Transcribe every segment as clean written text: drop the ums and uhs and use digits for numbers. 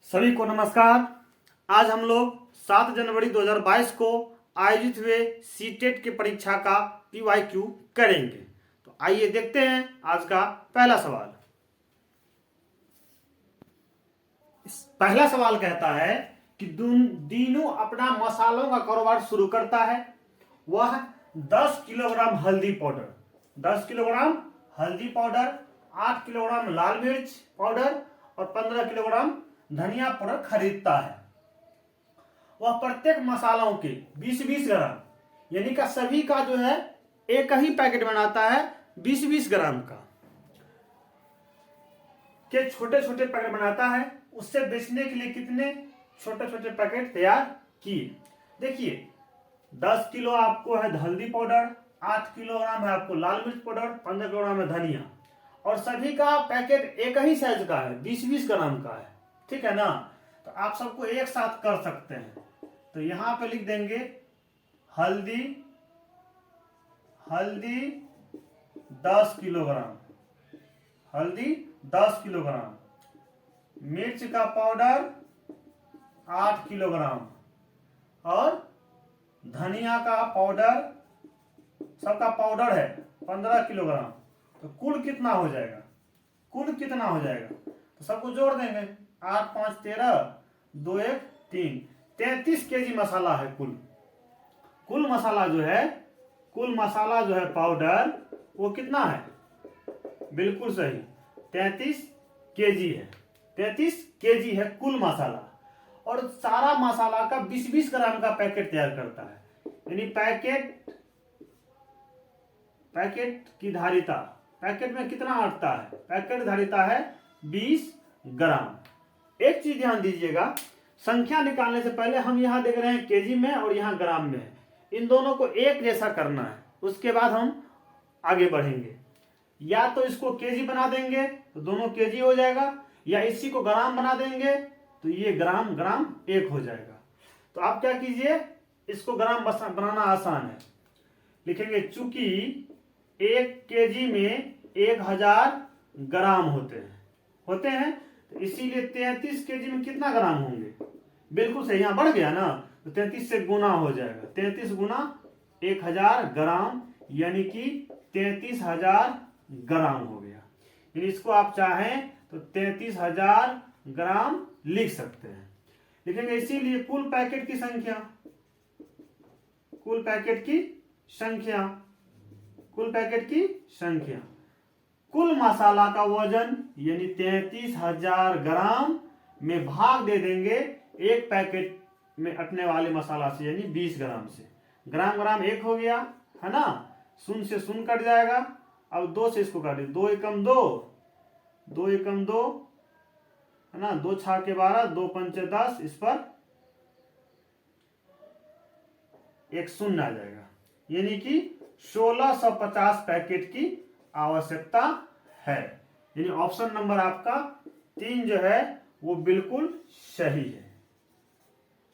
सभी को नमस्कार। आज हम लोग 7 जनवरी 2022 को आयोजित हुए सीटेट की परीक्षा का पीवाईक्यू करेंगे। तो आइए देखते हैं आज का पहला सवाल। पहला सवाल कहता है कि दीनू अपना मसालों का कारोबार शुरू करता है। वह 10 किलोग्राम हल्दी पाउडर, 10 किलोग्राम हल्दी पाउडर, 8 किलोग्राम लाल मिर्च पाउडर और 15 किलोग्राम धनिया पाउडर खरीदता है। वह प्रत्येक मसालों के 20-20 ग्राम यानी का सभी का जो है एक ही पैकेट बनाता है 20-20 ग्राम का के छोटे छोटे पैकेट बनाता है। उससे बेचने के लिए कितने छोटे छोटे पैकेट तैयार किए? देखिए 10 किलो आपको है हल्दी पाउडर, 8 किलोग्राम है आपको लाल मिर्च पाउडर, 15 किलोग्राम है धनिया और सभी का पैकेट एक ही साइज का है 20-20 ग्राम का है। ठीक है ना? तो आप सबको एक साथ कर सकते हैं। तो यहां पे लिख देंगे हल्दी 10 किलोग्राम, हल्दी 10 किलोग्राम, मिर्च का पाउडर 8 किलोग्राम और धनिया का पाउडर, सबका पाउडर है 15 किलोग्राम। तो कुल कितना हो जाएगा? कुल कितना हो जाएगा? तो सबको जोड़ देंगे 8 5 13, 2 1 3, 33 केजी मसाला है कुल। कुल मसाला जो है पाउडर वो कितना है? बिल्कुल सही 33 केजी है। 33 केजी है कुल मसाला और सारा मसाला का 20-20 ग्राम का पैकेट तैयार करता है। यानी पैकेट की धारिता, पैकेट में कितना अटता है? पैकेट धारिता है 20 ग्राम। एक चीज ध्यान दीजिएगा, संख्या निकालने से पहले हम यहां देख रहे हैं केजी में और यहां ग्राम में है। इन दोनों को एक जैसा करना है, उसके बाद हम आगे बढ़ेंगे। या तो इसको केजी बना देंगे तो दोनों केजी हो जाएगा, या इसी को ग्राम बना देंगे तो ये ग्राम ग्राम एक हो जाएगा। तो आप क्या कीजिए, इसको ग्राम बनाना आसान है। लिखेंगे चूंकि 1 केजी में 1000 ग्राम होते हैं तो इसीलिए 33 केजी में कितना ग्राम होंगे? बिल्कुल सही, यहां बढ़ गया ना, तो 33 से गुना हो जाएगा। 33 गुना 1000 ग्राम यानी कि 33,000 ग्राम हो गया। यानी इसको आप चाहें तो 33,000 ग्राम लिख सकते हैं। लिखेंगे इसीलिए कुल पैकेट की संख्या, कुल मसाला का वजन यानी 33,000 ग्राम में भाग दे देंगे एक पैकेट में अटने वाले मसाला से यानी 20 ग्राम से। ग्राम ग्राम एक हो गया है ना, शून्य से शून्य कट जाएगा। अब 2 से इसको काटे, 2 एकम 2, 2 एकम 2 है ना, 2 छाके 12, 2 पंचे 10, इस पर एक शून्य आ जाएगा। यानी कि 1650 पैकेट की आवश्यकता है। यानी ऑप्शन नंबर आपका 3 जो है वो बिल्कुल सही है।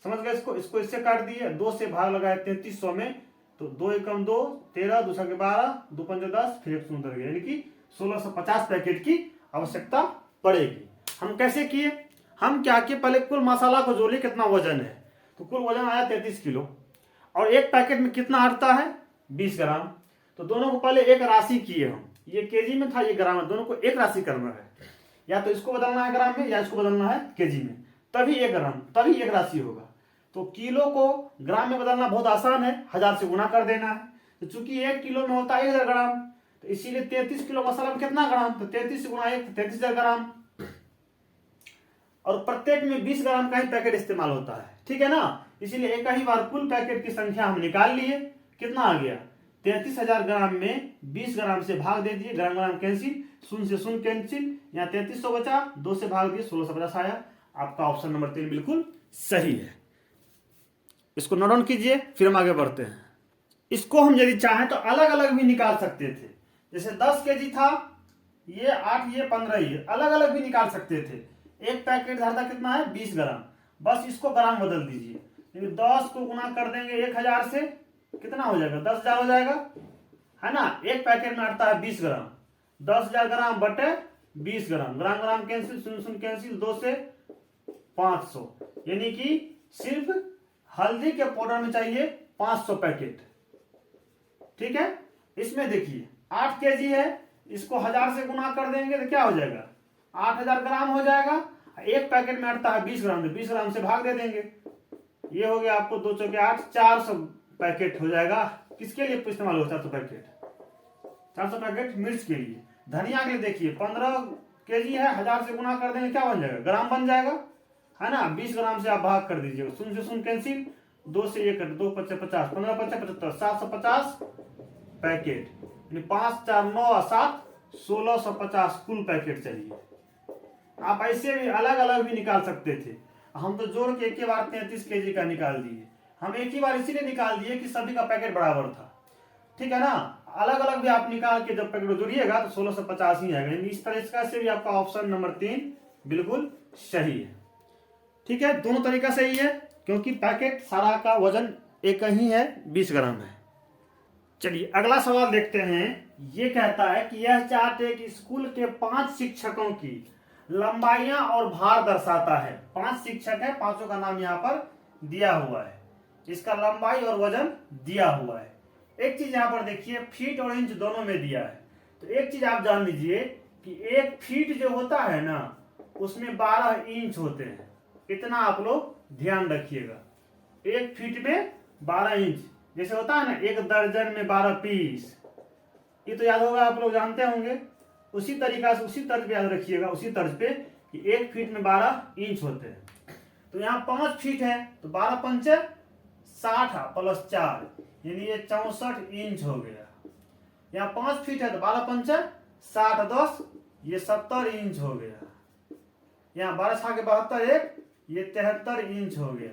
समझ गए? इसको इससे काट दिए, 2 से भाग लगाए 3300 में, तो 2 एकम 2, 13, 2 छके 12, 2 पंचे 10, फिर एक शून्य गया। यानी कि 1650 पैकेट की आवश्यकता पड़ेगी। हम कैसे किए? हम क्या किए, पहले कुल मसाला को जोड़िए कितना वजन है। तो कुल वजन आया 33 किलो और एक पैकेट में कितना अटता है? 20 ग्राम। तो दोनों को पहले एक राशि किए हम, ये केजी में था, ये ग्राम में, दोनों को एक राशि करना है। या तो इसको बदलना है ग्राम में या इसको बदलना है केजी में, तभी एक राशि होगा। तो किलो को ग्राम में बदलना बहुत आसान है, 1000 से गुणा कर देना है। तो चूंकि 1 किलो में होता है 1000 ग्राम, तो इसीलिए 33 किलो मसाला में कितना ग्राम? तो 33 से गुणा 1, 33,000 ग्राम। और प्रत्येक में 20 ग्राम का ही पैकेट इस्तेमाल होता है। ठीक है ना? इसीलिए एक ही बार कुल पैकेट की संख्या हम निकाल लिए। कितना आ गया? 33,000 ग्राम में 20 ग्राम से भाग दे दिए, ग्राम ग्राम कैंसिल, शून्य से शून्य कैंसिल, यहाँ 3300 बचा, 2 से भाग दिए 1650 आया। आपका ऑप्शन नंबर 3 बिल्कुल सही है। इसको नोट डाउन कीजिए, फिर हम आगे बढ़ते हैं। इसको हम यदि चाहें तो अलग अलग भी निकाल सकते थे। जैसे 10 केजी था, ये 8, ये 15, ये अलग अलग भी निकाल सकते थे। एक पैकेट धारता कितना है? 20 ग्राम। बस इसको ग्राम बदल दीजिए। 10 को गुना कर देंगे 1000 से, कितना हो जाएगा? 10,000 हो जाएगा, है ना? एक पैकेट में अटता है 20 ग्राम, 10,000 ग्राम बटे 20 ग्राम, ग्राम ग्राम कैंसिल, शून्य शून्य कैंसिल, 2 से 500, यानी कि सिर्फ हल्दी के पाउडर में चाहिए 500 पैकेट। ठीक है, इसमें देखिए 8 केजी है, इसको 1000 से गुना कर देंगे तो क्या हो जाएगा, 8000 ग्राम हो जाएगा। एक पैकेट में अटता है 20 ग्राम, तो 20 ग्राम से भाग दे देंगे। ये हो गया आपको 2 चौके 8, 400 पैकेट हो जाएगा। किसके लिए इस्तेमाल होता है 400 पैकेट? 400 पैकेट मिर्च के लिए। धनिया के लिए देखिए 15 केजी है, 1000 से गुना कर देंगे, क्या बन जाएगा, ग्राम बन जाएगा, है ना। 20 ग्राम से आप भाग कर दीजिएगा, शून्य से शून्य कैंसिल, 2 से 1 2 5 50, 15 5 75, 750 पैकेट, 5 4 9 7 1650 कुल पैकेट चाहिए। आप ऐसे भी अलग अलग भी निकाल सकते थे, हम तो जोड़ के एक ही बार 33 केजी का निकाल दिए। हम एक ही बार इसीलिए निकाल दिए कि सभी का पैकेट बराबर था, ठीक है ना। अलग अलग भी आप निकाल के जब पैकेट जोड़िएगा तो 1650 ही आएगा। इस तरीके से भी आपका ऑप्शन नंबर 3 बिल्कुल सही है। ठीक है, दोनों तरीका सही है, क्योंकि पैकेट सारा का वजन एक ही है, 20 ग्राम है। चलिए अगला सवाल देखते हैं। ये कहता है कि यह चार्ट एक स्कूल के 5 शिक्षकों की लंबाइयां और भार दर्शाता है। 5 शिक्षक है, पांचों का नाम यहाँ पर दिया हुआ है, इसका लंबाई और वजन दिया हुआ है। एक चीज यहाँ पर देखिए, फीट और इंच दोनों में दिया है। तो एक चीज आप जान लीजिए कि एक फीट जो होता है ना, उसमें 12 इंच होते हैं। इतना आप लोग ध्यान रखिएगा, एक फीट में 12 इंच, जैसे होता है ना एक दर्जन में 12 पीस, ये तो याद होगा, आप लोग जानते होंगे। उसी तरीका से उसी तर्ज पे याद रखिएगा, उसी तर्ज पे कि एक फीट में 12 इंच होते हैं। तो यहाँ 5 फीट है तो 12 पंचे 60 प्लस 4, यानी ये 64 इंच हो गया। यहाँ 5 फीट है तो 12 पंचे 60 10, ये 70 इंच हो गया। यहाँ 12 छाके 72 1, ये 73 इंच हो गया।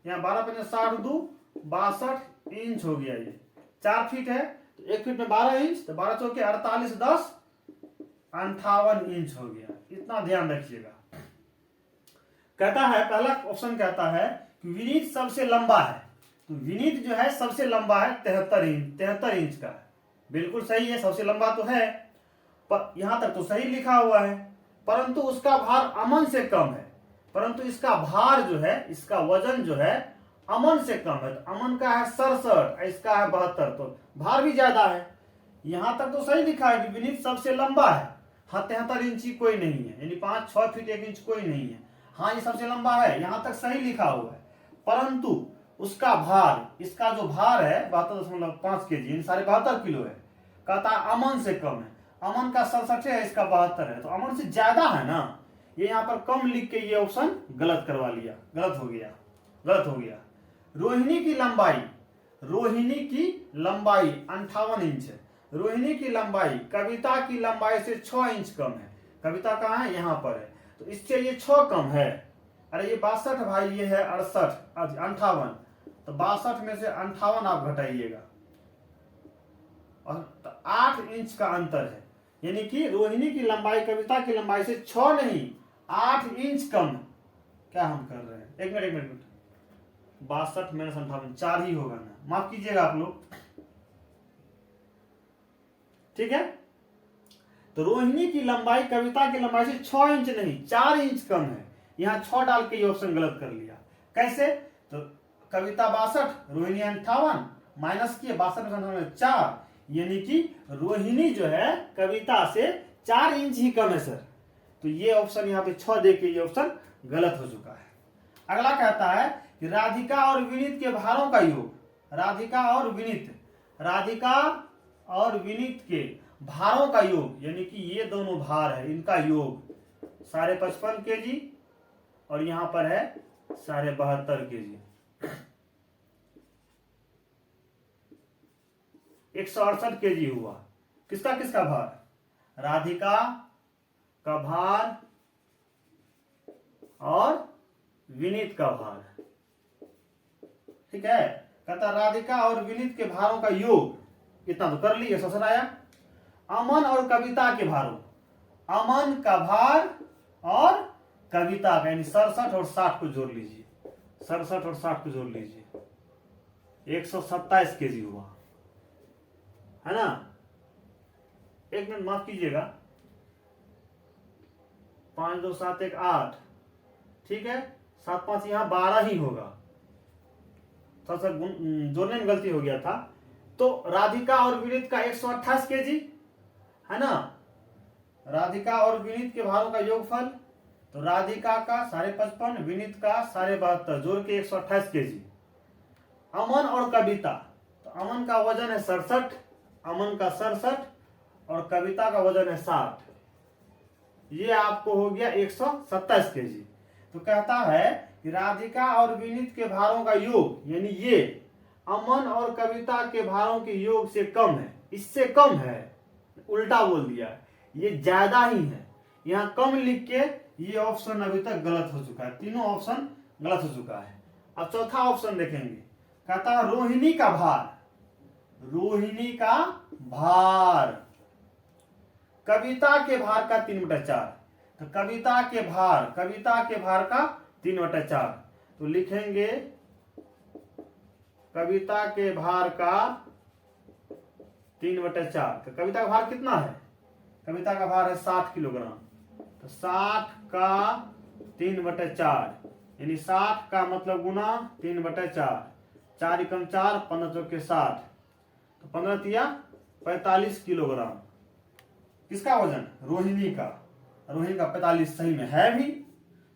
यहाँ 12 पंचे 60 2 62 इंच हो गया। ये 4 फीट है तो एक फीट में 12 इंच, तो 12 चौके 48 10 58 इंच हो गया। इतना ध्यान रखिएगा। कहता है, पहला ऑप्शन कहता है कि विनीत सबसे लंबा है। तो विनीत जो है सबसे लंबा है 73 इंच का है। बिल्कुल सही है, सबसे लंबा तो है, पर यहां तक तो सही लिखा हुआ है, परंतु उसका भार अमन से कम है। परंतु इसका भार जो है, इसका वजन जो है अमन से कम है। तो अमन का है 67, इसका है 72, तो भार भी ज्यादा है। यहां तक तो सही लिखा है कि विनीत सबसे लंबा है। हाँ 73 इंची कोई नहीं है, यानी 5 6 फीट 1 इंच कोई नहीं है। हाँ ये सबसे लंबा है, यहां तक सही लिखा हुआ है, परंतु उसका भार, इसका जो भार है 72.5 केजी, यानी 72.5 किलो है। कहता है अमन से कम है। अमन का 67 है, इसका 72 है, तो अमन से ज्यादा है ना। ये यहाँ पर कम लिख के ये ऑप्शन गलत करवा लिया, गलत हो गया। रोहिणी की लंबाई 58 इंच है। रोहिणी की लंबाई कविता की लंबाई से 6 इंच कम है। कविता कहाँ है, यहाँ पर है, तो इससे ये 6 कम है। अरे ये 62 भाई, ये है 68 58, तो 62 में से 58 आप घटाइएगा, और तो 8 इंच का अंतर है। यानी कि रोहिणी की लंबाई कविता की लंबाई से 6 नहीं 8 इंच कम। क्या हम कर रहे हैं, एक मिनट 62 में 58, 4 ही होगा ना, माफ कीजिएगा आप लोग, ठीक है। तो रोहिणी की लंबाई कविता की लंबाई से 6 इंच नहीं 4 इंच कम है। यहां 6 डाल के ये ऑप्शन गलत कर लिया। कैसे, तो कविता 62, रोहिणी 58, माइनस किए 62 में 4, यानी कि रोहिणी जो है कविता से 4 इंच ही कम है सर। तो ये ऑप्शन यहाँ पे 6 दे के ये ऑप्शन गलत हो चुका है। अगला कहता है कि राधिका और विनीत के भारों का योग। राधिका और विनीत के भारों का योग, यानी कि ये दोनों भार है, इनका योग 55.5 केजी और यहां पर है 72.5 केजी, 168 केजी हुआ। किसका भार, राधिका का भार और विनीत का भार, ठीक है। कहता राधिका और विनीत के भारों का योग, इतना तो कर लिया, ससुर आया। अमन और कविता के भारों, अमन का भार और कविता का, यानी 67 और 60 को जोड़ लीजिए, 67 और 60 को जोड़ लीजिए, 127 केजी हुआ, है ना। एक मिनट माफ कीजिएगा, 5 2 7 1 8, ठीक है, 7 5 यहाँ 12 ही होगा, थोड़ा सा जोड़ने में गलती हो गया था। तो राधिका और विनीत का 128 केजी है ना, राधिका और विनीत के भारों का योगफल, तो राधिका का 55.5, विनीत का 72.5, जोड़ के 128 केजी। अमन और कविता, तो अमन का वजन है 67, अमन का 67 और कविता का वजन है 60, ये आपको हो गया 127 केजी। तो कहता है कि राधिका और विनीत के भारों का योग, यानी ये अमन और कविता के भारों के योग से कम है, इससे कम है, उल्टा बोल दिया, ये ज्यादा ही है। यहाँ कम लिख के ये ऑप्शन अभी तक गलत हो चुका है, तीनों ऑप्शन गलत हो चुका है। अब चौथा ऑप्शन देखेंगे, कहता है रोहिणी का भार, रोहिणी का भार कविता के भार का 3/4, तो कविता के भार का 3/4, तो लिखेंगे कविता के भार का 3/4। तो कविता का भार कितना है, कविता का भार है 60 किलोग्राम, तो 60 का 3/4, यानी 60 का मतलब गुना 3/4, 4 एकम 4, 15 चौके 60, तो 15 तिया 45 किलोग्राम। किसका वजन, रोहिणी का, रोहिणी का 45 सही में है भी,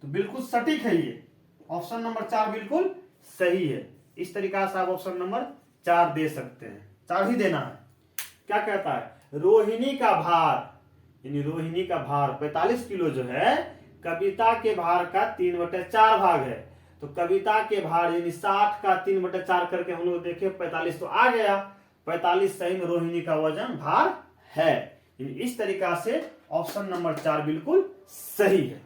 तो बिल्कुल सटीक है ये, ऑप्शन नंबर 4 बिल्कुल सही है। इस तरीका से आप ऑप्शन नंबर 4 दे सकते हैं, 4 ही देना है। क्या कहता है, रोहिणी का भार, यानी रोहिणी का भार 45 किलो जो है, कविता के भार का 3/4 भाग है, तो कविता के भार यानी 60 का 3/4 करके हम लोग देखे 45 तो आ गया, 45 सही में रोहिणी का वजन भार है। इस तरीका से ऑप्शन नंबर 4 बिल्कुल सही है।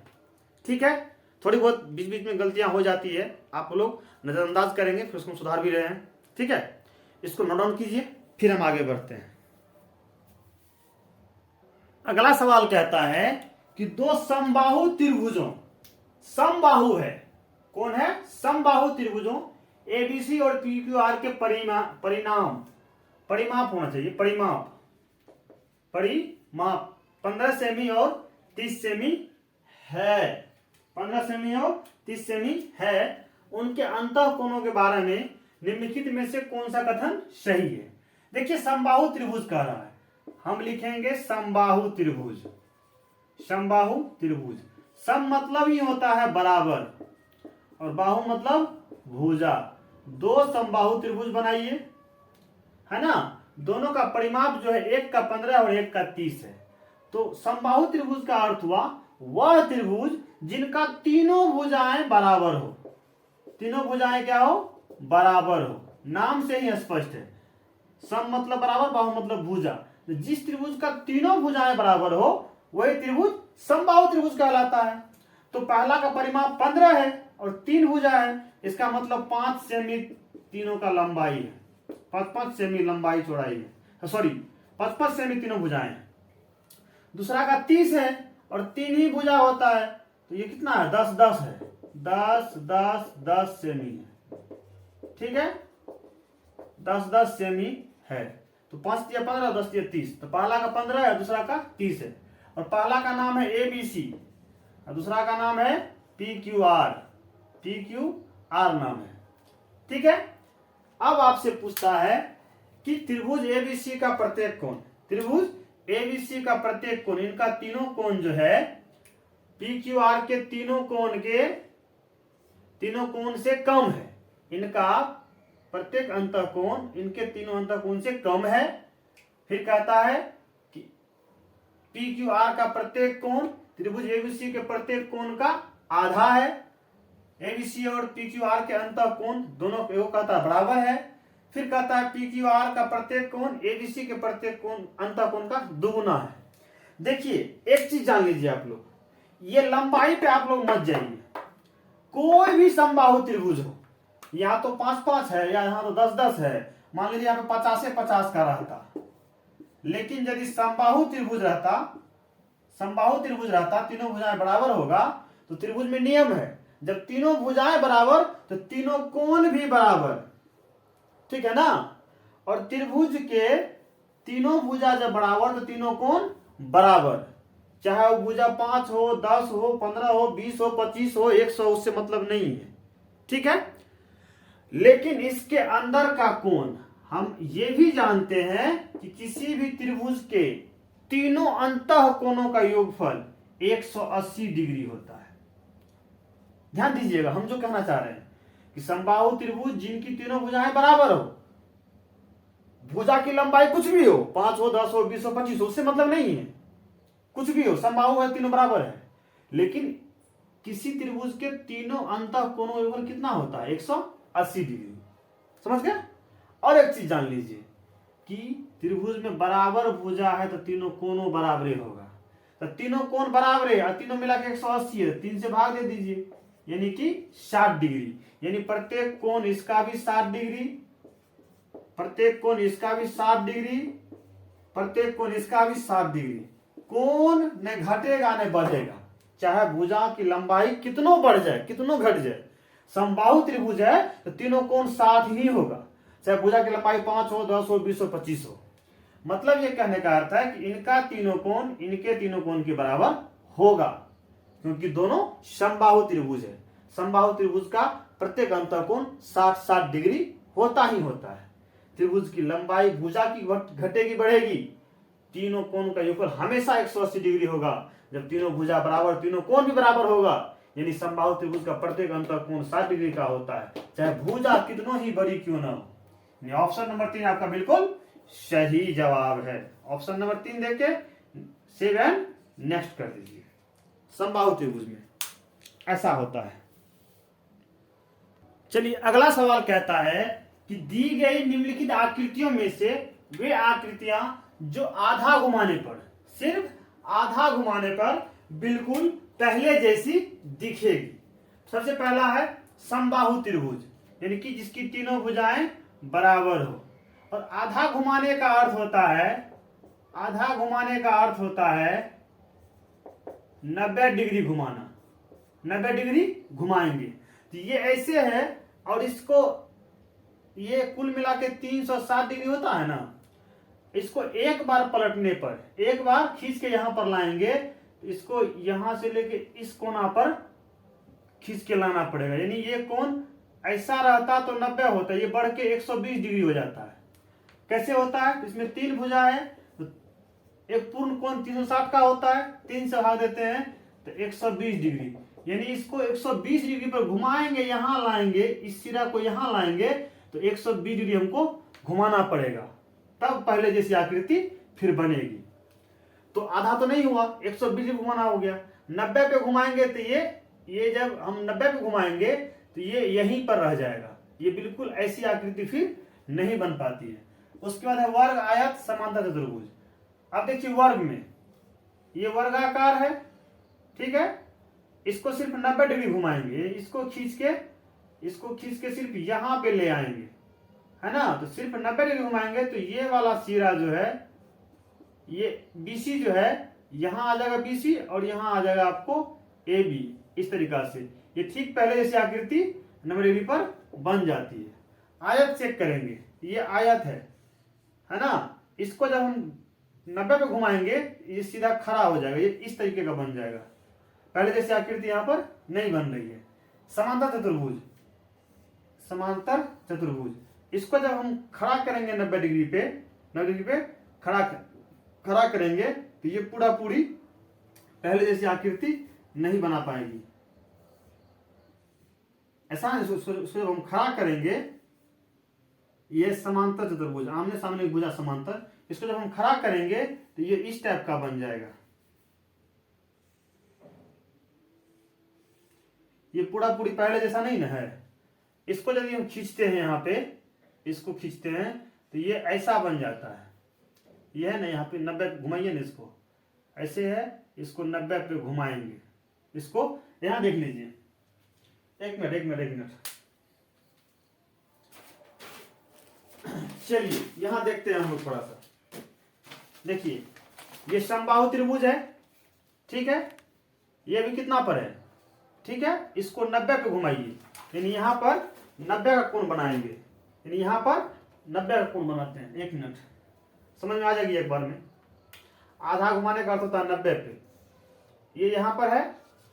ठीक है, थोड़ी बहुत बीच बीच में गलतियां हो जाती है, आप लोग नजरअंदाज करेंगे, फिर उसको सुधार भी रहे हैं। ठीक है, इसको नोट डाउन कीजिए, फिर हम आगे बढ़ते हैं। अगला सवाल कहता है कि दो समबाहु त्रिभुजों, समबाहु है, कौन है, समबाहु त्रिभुजों एबीसी और पीक्यूआर के परिमाप होना चाहिए, परिमाप 15 सेमी और 30 सेमी है, 15 सेमी और 30 सेमी है, उनके अंतः कोणों के बारे में निम्नलिखित में से कौन सा कथन सही है। देखिए समबाहु त्रिभुज कह रहा है, हम लिखेंगे समबाहु त्रिभुज, समबाहु त्रिभुज, सम मतलब ही होता है बराबर और बाहु मतलब भुजा, दो समबाहु त्रिभुज बनाइए, है ना, दोनों का परिमाप जो है एक का 15 और एक का 30 है। तो समबाहु त्रिभुज का अर्थ हुआ वह त्रिभुज जिनका तीनों भुजाएं बराबर हो, तीनों भुजाएं क्या हो, बराबर हो, नाम से ही स्पष्ट है, सम मतलब बराबर, बाहु मतलब भुजा, तो जिस त्रिभुज का तीनों भुजाएं बराबर हो वही त्रिभुज समबाहु त्रिभुज कहलाता है। तो पहला का परिमाप 15 है और 3 भुजा है, इसका मतलब 5 सेमी तीनों का लंबाई है, 5 सेमी लंबाई चौड़ाई है, सॉरी 5 सेमी तीनों भुजाएं हैं। दूसरा का 30 है और 3 ही भुजा होता है, तो ये कितना है, 10 है, 10 सेमी है, ठीक है, 10 सेमी है, तो 5 या 15, 10 या 30, तो पहला का 15 है, दूसरा का 30 है, और पहला का नाम है एबीसी और दूसरा का नाम है पीक्यूआर, पीक्यूआर नाम है। ठीक है, अब आपसे पूछता है कि त्रिभुज एबीसी का प्रत्येक कोण, त्रिभुज एबीसी का प्रत्येक कोण, इनका तीनों कोण जो है पीक्यूआर के तीनों कोण से कम है, इनका प्रत्येक अंतःकोण इनके तीनों अंतःकोण से कम है। फिर कहता है कि पीक्यूआर का प्रत्येक कोण त्रिभुज एबीसी के प्रत्येक कोण का आधा है, एबीसी और पीक्यूआर के अंतःकोण दोनों को कहता है बराबर है। फिर कहता है पीक्यूआर का प्रत्येक कोण एबीसी के प्रत्येक कोण अंतःकोण का दुगुना है। देखिए एक चीज जान लीजिए आप लोग, ये लंबाई पे आप लोग मत जाइए, कोई भी समबाहु त्रिभुज हो, यहाँ तो 5 है या यहाँ तो 10 है, मान लीजिए यहाँ पे 50 का रहता, लेकिन यदि समबाहु त्रिभुज रहता तीनों भुजाएं बराबर होगा, तो त्रिभुज में नियम है जब तीनों भुजाएं बराबर तो तीनों कोण भी बराबर, ठीक है ना, और त्रिभुज के तीनों भुजा जब बराबर तो तीनों कोण बराबर, चाहे वो भुजा 5 हो, 10 हो, 15 हो, 20 हो, 25 हो, 100, उससे मतलब नहीं है, ठीक है। लेकिन इसके अंदर का कोण हम ये भी जानते हैं कि किसी भी त्रिभुज के तीनों अंतः कोणों का योगफल 180 डिग्री होता है। ध्यान दीजिएगा, हम जो कहना चाह रहे हैं कि समबाहु त्रिभुज जिनकी तीनों भुजाएं बराबर हो, भुजा की लंबाई कुछ भी हो, 5 हो, 10 हो, 20 हो, 25 हो, उससे मतलब नहीं है, कुछ भी हो, समबाहु है, तीनों बराबर है। लेकिन किसी त्रिभुज के तीनों अंतः कोणों का योगफल कितना होता है? 180 डिग्री। समझ गए? और एक चीज जान लीजिए कि त्रिभुज में बराबर भुजा है तो तीनों कोणों बराबर होगा। तो तीनों कोण बराबर है और तीनों मिला के 180 है, 3 से भाग दे दीजिए, यानी कि 60 डिग्री। यानी प्रत्येक कोण इसका भी 60 डिग्री, प्रत्येक कोण इसका भी 60 डिग्री, प्रत्येक कोण इसका भी 60 डिग्री। कोण न घटेगा न बढ़ेगा, चाहे भुजा की लंबाई कितनों बढ़ जाए, कितनों घट जाए। समबाहु त्रिभुज है तो तीनों कोण 60 ही होगा, चाहे भुजा की लंबाई 5 हो, 10 हो, 20 हो, 25 हो। मतलब ये कहने का अर्थ है कि इनका तीनों कोण इनके तीनों कोण के बराबर होगा, क्योंकि दोनों समबाहु त्रिभुज है। समबाहु त्रिभुज का प्रत्येक अंतः कोण 60-60 डिग्री होता ही होता है। त्रिभुज की लंबाई भुजा की घटेगी बढ़ेगी, तीनों कोण का योगफल हमेशा 180 डिग्री होगा। जब तीनों भुजा बराबर, तीनों कोण भी बराबर होगा, यानी समबाहु त्रिभुज का प्रत्येक अंतः कोण 60 डिग्री का होता है, चाहे भुजा कितनों ही बड़ी क्यों ना हो। ऑप्शन नंबर 3 आपका बिल्कुल सही जवाब है। ऑप्शन नंबर 3 देके सेव एंड नेक्स्ट कर दीजिए। समबाहु त्रिभुज में ऐसा होता है। चलिए अगला सवाल कहता है कि दी गई निम्नलिखित आकृतियों में से वे आकृतियां जो आधा घुमाने पर, सिर्फ आधा घुमाने पर बिल्कुल पहले जैसी दिखेगी। सबसे पहला है समबाहु त्रिभुज, यानी कि जिसकी तीनों भुजाएं बराबर हो। और आधा घुमाने का अर्थ होता है, आधा घुमाने का अर्थ होता है 90 डिग्री घुमाना। 90 डिग्री घुमाएंगे तो ये ऐसे है, और इसको ये कुल मिला के 360 डिग्री होता है ना। इसको एक बार पलटने पर, एक बार खींच के यहां पर लाएंगे तो इसको यहां से लेके इस कोना पर खींच के लाना पड़ेगा। यानी ये कोण ऐसा रहता तो 90 होता, ये बढ़ के 120 डिग्री हो जाता है। कैसे होता है? इसमें 3 भुजा है तो एक पूर्ण कोण 360 का होता है, 3 से भाग देते हैं तो 120 डिग्री। यानी इसको 120 डिग्री पर घुमाएंगे, यहां लाएंगे, इस सिरा को यहां लाएंगे तो 120 डिग्री हमको घुमाना पड़ेगा, तब पहले जैसी आकृति फिर बनेगी। तो आधा तो नहीं हुआ, 120 डिग्री घुमाना हो गया। 90 पे घुमाएंगे तो ये जब हम 90 पे घुमाएंगे तो ये यहीं पर रह जाएगा, ये बिल्कुल ऐसी आकृति फिर नहीं बन पाती है। उसके बाद है वर्ग, आयत, समांतर, चतुर्भुज। अब देखिए वर्ग में ये वर्गाकार है, ठीक है, इसको सिर्फ 90 डिग्री घुमाएंगे, इसको खींच के सिर्फ यहां पे ले आएंगे, है ना। तो सिर्फ 90 डिग्री घुमाएंगे तो ये वाला सिरा जो है, ये BC जो है, यहां आ जाएगा BC और यहां आ जाएगा आपको AB। इस तरीका से ये ठीक पहले जैसी आकृति 90 डिग्री पर बन जाती है। आयत चेक करेंगे, ये आयत है ना। इसको जब हम 90 पे घुमाएंगे ये सीधा खड़ा हो जाएगा, ये इस तरीके का बन जाएगा, पहले जैसी आकृति यहां पर नहीं बन रही है। समांतर चतुर्भुज, समांतर चतुर्भुज, इसको जब हम खड़ा करेंगे 90 डिग्री पे, 90 डिग्री पे खड़ा करेंगे तो ये पूरा पूरी पहले जैसी आकृति नहीं बना पाएगी। ऐसा उसको जब हम खड़ा करेंगे, ये समांतर चतुर्भुज, आमने सामने भुजा समांतर, इसको जब हम खड़ा करेंगे तो ये इस टाइप का बन जाएगा। ये पूरा पूरी पहले जैसा नहीं ना है। इसको यदि हम खींचते हैं, यहाँ पे इसको खींचते हैं तो ये ऐसा बन जाता है। ये है ना, यहाँ पे 90 घुमाइए ना, इसको ऐसे है, इसको 90 पे घुमाएंगे, इसको यहां देख लीजिए। एक मिनट चलिए यहां देखते हैं हम लोग थोड़ा सा। देखिए ये समबाहु त्रिभुज है, ठीक है, ये भी कितना पर है, ठीक है। इसको 90 पे घुमाइए, यानी यहां पर 90 का कोण बनाएंगे, यानी यहां पर 90 का कोण बनाते हैं। 1 मिनट, समझ में आ जाएगी एक बार में। आधा घुमाने का अर्थ होता है 90 पे, ये यहाँ पर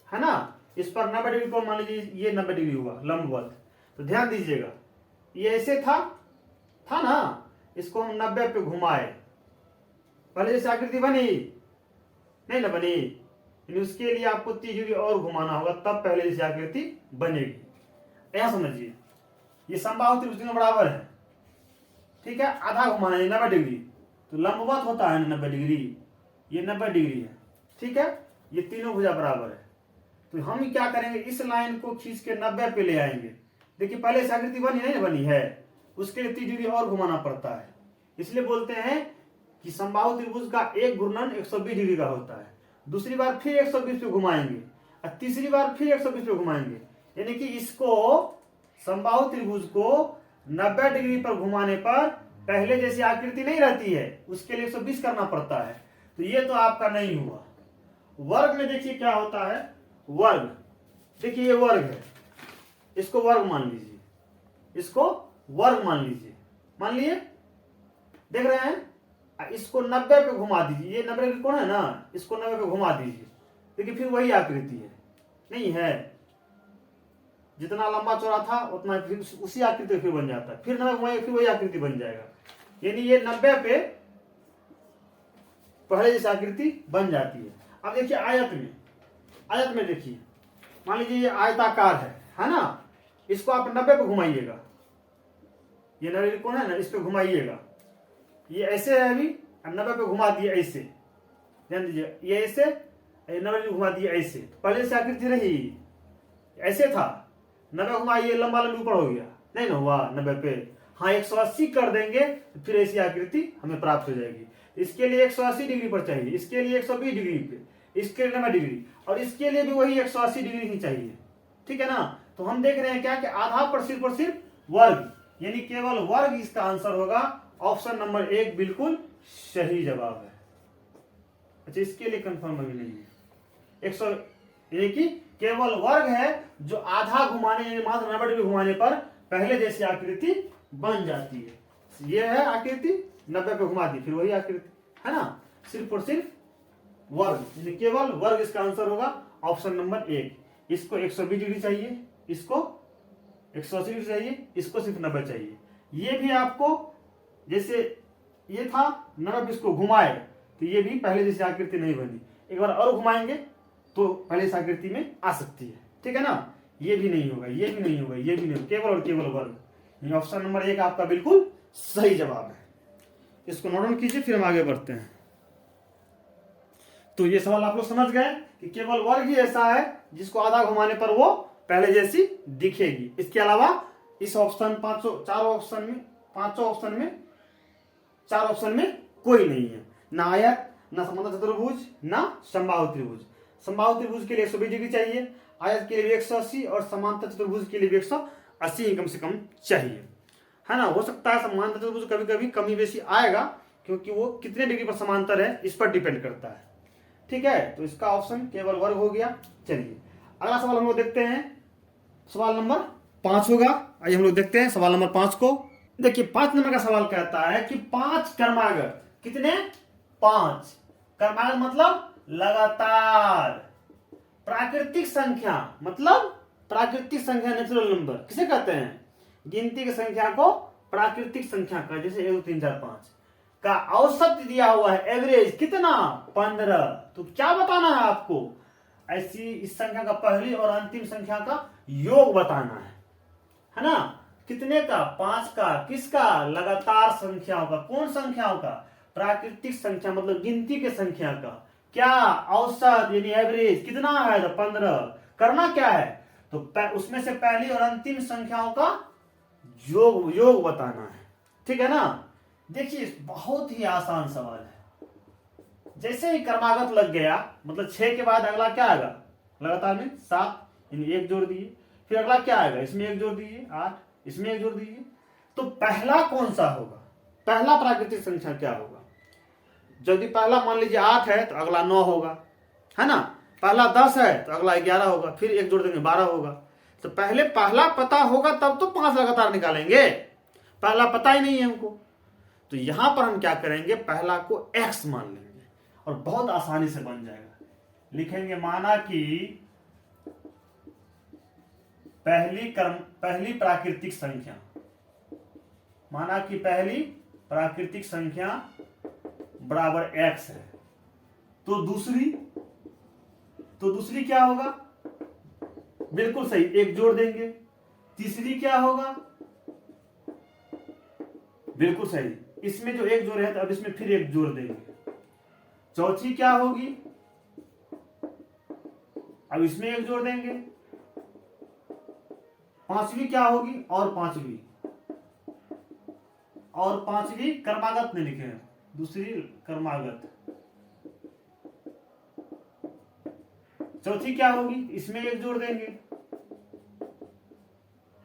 है ना, इस पर 90 डिग्री को मान लीजिए ये 90 डिग्री हुआ लंबवत। तो ध्यान दीजिएगा, ये ऐसे था ना, इसको हम 90 पे घुमाए, पहले जैसे आकृति बनी नहीं ना बनी, यानी उसके लिए आपको 30 डिग्री और घुमाना होगा, तब पहले जैसी आकृति बनेगी। यहां समझिए, ये समबाहु त्रिभुज दोनों बराबर है, ठीक है, आधा घुमाना है 90 डिग्री, तो लंबवत होता है 90 डिग्री, ये 90 डिग्री है, ठीक है, ये तीनों भुजा बराबर है। तो हम क्या करेंगे, इस लाइन को खींच के 90 पे ले आएंगे। देखिए पहले से आकृति बनी नहीं बनी है, उसके लिए 30 डिग्री और घुमाना पड़ता है, इसलिए बोलते हैं कि समबाहु त्रिभुज का एक घूर्णन 120 डिग्री का होता है। दूसरी बार फिर 120 पे घुमाएंगे और तीसरी बार फिर 120 पे घुमाएंगे, यानी कि इसको समबाहु त्रिभुज को 90 डिग्री पर घुमाने पर पहले जैसी आकृति नहीं रहती है, उसके लिए 120 करना पड़ता है। तो ये तो आपका नहीं हुआ। वर्ग में देखिए क्या होता है, वर्ग, देखिए ये वर्ग है, इसको वर्ग मान लीजिए, इसको वर्ग मान लीजिए, मान लिए, देख रहे हैं, इसको 90 पे घुमा दीजिए, ये 90 डिग्री कोण है ना, इसको 90 पे घुमा दीजिए, देखिए फिर वही आकृति है, नहीं है, जितना लंबा चौड़ा था उतना फिर उसी आकृति फिर बन जाता है, फिर 90 घुमाएंगे फिर वही आकृति बन जाएगा, यानी ये 90 पे पहले जैसी आकृति बन जाती है। अब देखिए आयत में देखिए, मान लीजिए ये आयताकार है ना, इसको आप 90 पे घुमाइएगा, ये 90 डिग्री कोण है ना, इस पे घुमाइएगा, ये ऐसे है अभी, 90 पे घुमा दिए ऐसे, ध्यान दीजिए, ये ऐसे 90 डिग्री घुमा दिए ऐसे, पहले से आकृति रही ऐसे था, 90 घुमाइए लंबा लंबी ऊपर हो गया, नहीं ना हुआ 90 पे, हाँ 180 कर देंगे तो फिर ऐसी आकृति हमें प्राप्त हो जाएगी। इसके लिए 180 डिग्री पर चाहिए, इसके लिए 120 डिग्री पे, इसके लिए 90 डिग्री, और इसके लिए भी वही 180 डिग्री ही चाहिए, ठीक है ना। तो हम देख रहे हैं क्या कि आधा पर सिर्फ वर्ग, यानी केवल वर्ग इसका आंसर होगा। ऑप्शन नंबर 1 बिल्कुल सही जवाब है। अच्छा, इसके लिए कंफर्म अभी नहीं है, 100 यानी कि केवल वर्ग है जो आधा घुमाने यानी मात्र 90 डिग्री घुमाने पर पहले जैसी आकृति बन जाती है। ये है आकृति, 90 पे घुमा दी फिर वही आकृति, है ना, सिर्फ और सिर्फ वर्ग, यानी केवल वर्ग इसका आंसर होगा ऑप्शन नंबर 1। इसको 120 डिग्री चाहिए, इसको 180 डिग्री चाहिए, इसको सिर्फ 90 चाहिए। ये भी आपको जैसे ये था 90 इसको घुमाए तो ये भी पहले जैसी आकृति नहीं बनी, एक बार और घुमाएंगे तो पहले इस आकृति में आ सकती है, ठीक है ना। ये भी नहीं होगा, ये भी नहीं होगा, ये भी नहीं होगा, केवल और केवल वर्ग। ऑप्शन नंबर 1 आपका बिल्कुल सही जवाब है। इसको नोट डाउन कीजिए, फिर हम आगे बढ़ते हैं। तो ये सवाल आप लोग समझ गए कि केवल वर्ग ही ऐसा है जिसको आधा घुमाने पर वो पहले जैसी दिखेगी। इसके अलावा इस ऑप्शन चारों ऑप्शन में कोई नहीं है, ना आयत, ना समांतर चतुर्भुज, ना समबाहु त्रिभुज। समबाहु त्रिभुज के लिए 120 डिग्री चाहिए, आयत के लिए भी 180 और समांतर चतुर्भुज के लिए भी 180 कम से कम चाहिए, है ना। हो सकता है समांतर चतुर्भुज कभी कभी कमी बेसी आएगा, क्योंकि वो कितने डिग्री पर समांतर है इस पर डिपेंड करता है, ठीक है। तो इसका ऑप्शन केवल वर्ग हो गया। चलिए अगला सवाल हम लोग देखते हैं, सवाल नंबर 5 होगा। आइए हम लोग देखते हैं सवाल नंबर 5 को। देखिए 5 नंबर का सवाल कहता है कि 5 क्रमागत, कितने, 5 क्रमागत मतलब लगातार, प्राकृतिक संख्या मतलब प्राकृतिक संख्या नेचुरल नंबर किसे कहते हैं, गिनती की संख्या को प्राकृतिक संख्या का, जैसे 1 2 3 4 5 का औसत दिया हुआ है, एवरेज कितना, 15। तो क्या बताना है आपको, ऐसी इस संख्या का पहली और अंतिम संख्या का योग बताना है ना। कितने का, 5 का, किसका, लगातार संख्याओं का, कौन संख्याओं का, प्राकृतिक संख्या मतलब गिनती के संख्या का, क्या, औसत यानी एवरेज कितना है, तो 15। करना क्या है, तो उसमें से पहली और अंतिम संख्याओं का योग बताना है, ठीक है ना। देखिए बहुत ही आसान सवाल है, जैसे ही क्रमागत लग गया मतलब 6 के बाद अगला क्या आएगा, लगातार में 7, यानी 1 जोड़ दिए, फिर अगला क्या आएगा, इसमें 1 जोड़ दीजिए 8, इसमें 1 जोड़ दीजिए। तो पहला कौन सा होगा, पहला प्राकृतिक संख्या क्या होगा, यदि पहला मान लीजिए 8 है तो अगला 9 होगा, है ना। पहला 10 है तो अगला 11 होगा, फिर 1 जोड़ देंगे 12 होगा। तो पहले पहला पता होगा तब तो 5 लगातार निकालेंगे, पहला पता ही नहीं है हमको। तो यहां पर हम क्या करेंगे, पहला को x मान लेंगे और बहुत आसानी से बन जाएगा। लिखेंगे माना कि पहली प्राकृतिक संख्या, माना कि पहली प्राकृतिक संख्या बराबर x है, तो दूसरी क्या होगा? बिल्कुल सही, एक जोड़ देंगे। तीसरी क्या होगा? बिल्कुल सही, इसमें जो एक जोड़ है तो अब इसमें फिर एक जोड़ देंगे। चौथी क्या होगी? अब इसमें एक जोड़ देंगे। पांचवी क्या होगी? और पांचवी कर्मागत में लिखे, दूसरी कर्मागत। चौथी क्या होगी? इसमें एक जोड़ देंगे,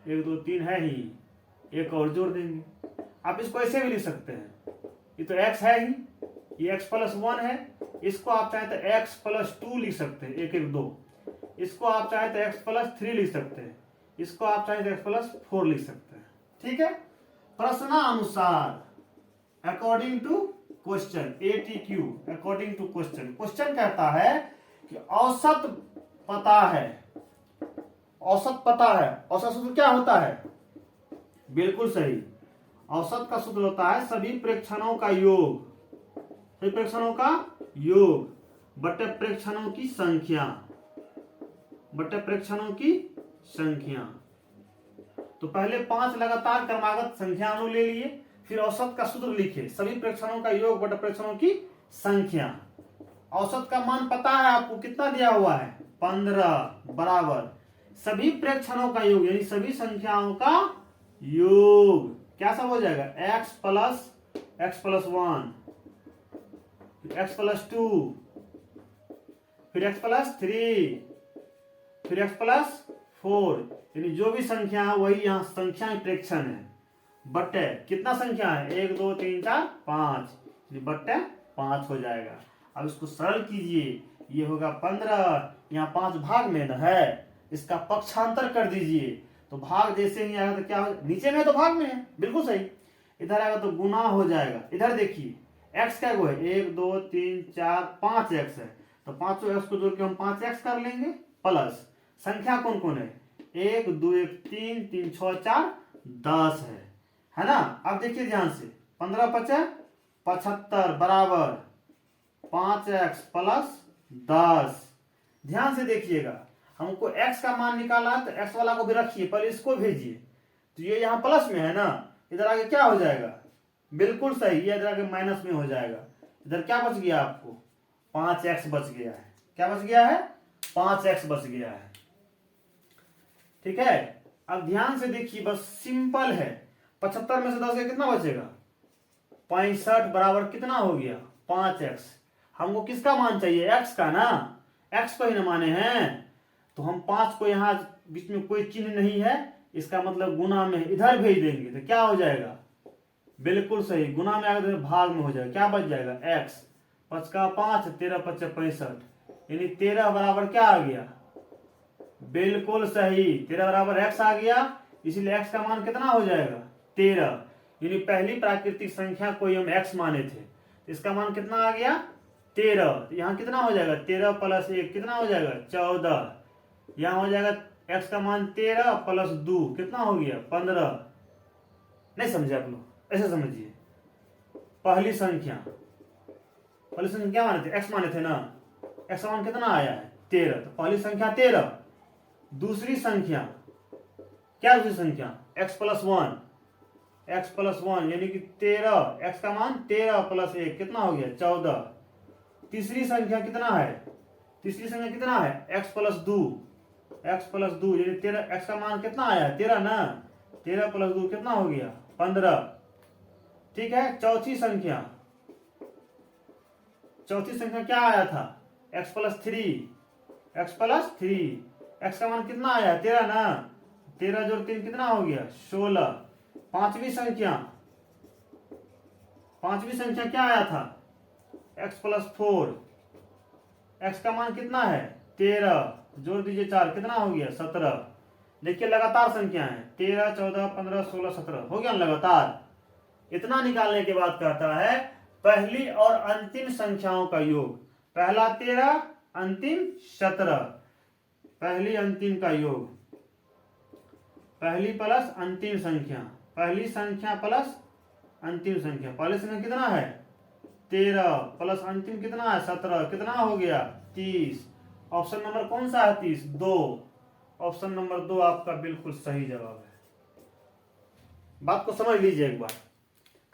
1 2 3 है ही, एक और जोड़ देंगे। आप इसको ऐसे भी लिख सकते हैं, ये तो x है ही, ये x+1 है, इसको आप चाहे तो x+2 लिख सकते हैं, 1 1 2। इसको आप चाहे तो x+3 लिख सकते हैं, इसको आप चाहे तो x+4 लिख सकते हैं। ठीक है, प्रश्नानुसार, according to question, ATQ, according to question. Question कहता है कि औसत पता है, औसत पता है। औसत सूत्र क्या होता है? बिल्कुल सही, औसत का सूत्र होता है सभी प्रेक्षणों का योग, सभी प्रेक्षणों का योग बटे प्रेक्षणों की संख्या, बटे प्रेक्षणों की संख्या। तो पहले 5 लगातार क्रमागत संख्याओं ले लिए, फिर औसत का सूत्र लिखे, सभी प्रेक्षणों का योग बटे प्रेक्षणों की संख्या। औसत का मान पता है आपको, कितना दिया हुआ है? 15 बराबर सभी प्रेक्षणों का योग, यानी सभी संख्याओं का योग क्या सब हो जाएगा? x+1, x+2, फिर x+3, फिर x+4, यानी जो भी संख्या है वही यहाँ संख्या प्रेक्षण है, बटे कितना संख्या है? 1 2 3 4 5, बटे 5 हो जाएगा। अब इसको सरल कीजिए, ये होगा 15, यहाँ 5 भाग में न है, इसका पक्षांतर कर दीजिए, तो भाग जैसे ही आएगा तो क्या हो? नीचे में तो भाग में है, बिल्कुल सही। इधर आएगा तो गुना हो जाएगा। इधर देखिए x क्या है? 1 2 3 4 5x है, तो 5 x को जोड़ के हम 5x कर लेंगे, प्लस संख्या कौन कौन है? 1 2 1 3 3 6 4 10 है ना। अब देखिए ध्यान से, 15 5 75 बराबर 5x प्लस 10। ध्यान से देखिएगा, हमको x का मान निकाला है, तो x वाला को भी रखिए, पहले इसको भेजिए, तो ये यहाँ प्लस में है ना, इधर आगे क्या हो जाएगा? बिल्कुल सही, ये इधर आगे माइनस में हो जाएगा। इधर क्या बच गया आपको? 5x बच गया है। क्या बच गया है? 5x बच गया है। ठीक है, अब ध्यान से देखिए, बस सिंपल है। 75 में से 10 का कितना बचेगा? 65 बराबर कितना हो गया? 5x। हमको किसका मान चाहिए? x का ना, x को ही ना माने हैं, तो हम 5 को यहाँ बीच में कोई चिन्ह नहीं है, इसका मतलब गुना में इधर भेज देंगे तो क्या हो जाएगा? बिल्कुल सही, गुना में आगे भाग में हो जाएगा। क्या बच जाएगा? x 5 का 5, 13 5 65, यानी 13 बराबर क्या आ गया? बिल्कुल सही, 13 बराबर x आ गया, इसीलिए x का मान कितना हो जाएगा? 13। यानी पहली प्राकृतिक संख्या को हम x माने थे, तो इसका मान कितना आ गया? 13। तो यहाँ कितना हो जाएगा? 13 प्लस 1 कितना हो जाएगा? 14। यहाँ हो जाएगा x का मान 13 प्लस 2 कितना हो गया? 15। नहीं समझे आप लोग? ऐसे समझिए, पहली संख्या क्या माने थे? x माने थे ना, x का मान कितना आया है? 13, तो पहली संख्या 13। दूसरी संख्या क्या? दूसरी संख्या x+1, यानी कि 13, x का मान 13 प्लस 1 कितना हो गया? 14। तीसरी संख्या कितना है? तीसरी संख्या कितना है? x+2, यानी 13, x का मान कितना आया? 13 ना, 13 प्लस 2 कितना हो गया? 15। ठीक है, चौथी संख्या क्या आया था? x+3, x का मान कितना आया? 13 ना, 13 जोड़ 3 कितना हो गया? 16। पांचवी संख्या क्या आया था? x+4, x का मान कितना है? 13, जोड़ दीजिए 4 कितना हो गया? 17। देखिए लगातार संख्या है, 13 14 15 16 17 हो गया लगातार। इतना निकालने के बाद कहता है पहली और अंतिम संख्याओं का योग। पहला 13, अंतिम 17, पहली अंतिम का योग, पहली प्लस अंतिम संख्या, पहली संख्या प्लस अंतिम संख्या। पहली संख्या कितना है 13 प्लस अंतिम कितना है 17, कितना हो गया 30। ऑप्शन नंबर कौन सा है 30? 2। ऑप्शन नंबर 2 आपका बिल्कुल सही जवाब है। बात को समझ लीजिए एक बार।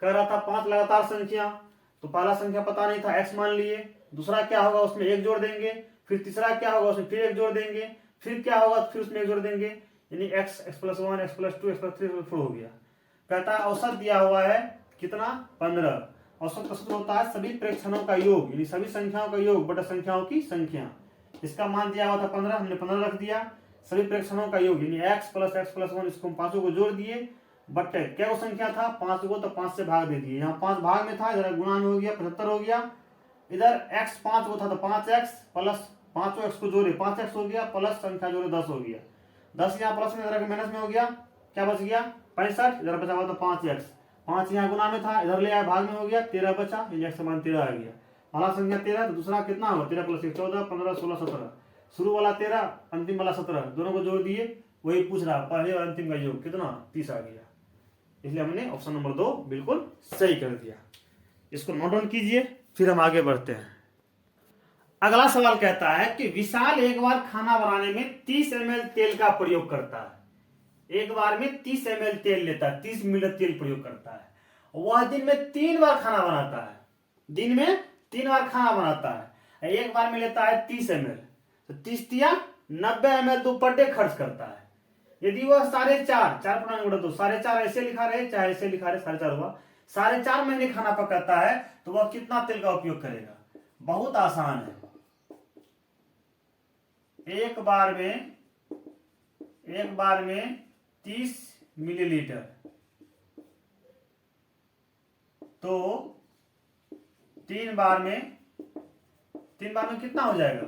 कह रहा था 5 लगातार संख्या, तो पहला संख्या पता नहीं था, x मान लिए। दूसरा क्या होगा, उसमें 1 जोड़ देंगे। फिर तीसरा क्या होगा, उसमें फिर 1 जोड़ देंगे। फिर क्या होगा, फिर उसमें 1 जोड़ देंगे, यानी x, x+1, x+2, x+3, x+4 हो गया। कहता है औसत दिया हुआ है कितना 15। औसत का सूत्र होता है सभी प्रेक्षणों का योग, यानी सभी संख्याओं का योग बटा संख्याओं की संख्या। इसका मान दिया हुआ था 15, हमने 15 रख दिया। सभी प्रेक्षणों का योग यानी x + x+1, इसको हम पांचों को जोड़ दिए। बटे क्या वो संख्या था 5 को, तो 5 से भाग दे दिए। यहाँ 5 भाग में था, इधर गुणा में हो गया 75 हो गया। इधर x 5 को था तो 5x प्लस 5 x को जोड़े 5x हो गया, प्लस संख्या जोड़े 10 हो गया। 10 यहाँ प्लस में, इधर माइनस में हो गया, क्या बच गया 65। इधर बचा हुआ तो 5x, 5 यहाँ गुणा में था, इधर ले आया भाग में हो गया, 13 बचा, x समान 13 आ गया। पहला संख्या 13, तो दूसरा कितना होगा 13 + 1 14, 15 16 17। शुरू वाला 13, अंतिम वाला 17, दोनों को जोड़ दिए। वही पूछ रहा पहले और अंतिम का योग कितना 30 आ गया। इसलिए हमने ऑप्शन नंबर 2 बिल्कुल सही कर दिया। इसको नोट डाउन कीजिए, फिर हम आगे बढ़ते हैं। अगला सवाल कहता है कि विशाल एक बार खाना बनाने में 30 ml तेल का प्रयोग करता है। एक बार में 30 ml तेल लेता है, 30 मिली तेल प्रयोग करता है। वह दिन में 3 बार खाना बनाता है, दिन में 3 बार खाना बनाता है। एक बार में लेता है 30 ml, तो 30 दिया 90 ml तो पर डे खर्च करता है। यदि वह 4.5 तो 4.5 ऐसे लिखा रहे चाहे ऐसे लिखा रहे, 4.5 हुआ, 4.5 महीने खाना पकाता है, तो वह कितना तेल का उपयोग करेगा? बहुत आसान है। एक बार में 30 मिलीलीटर, तो 3 बार में कितना हो जाएगा?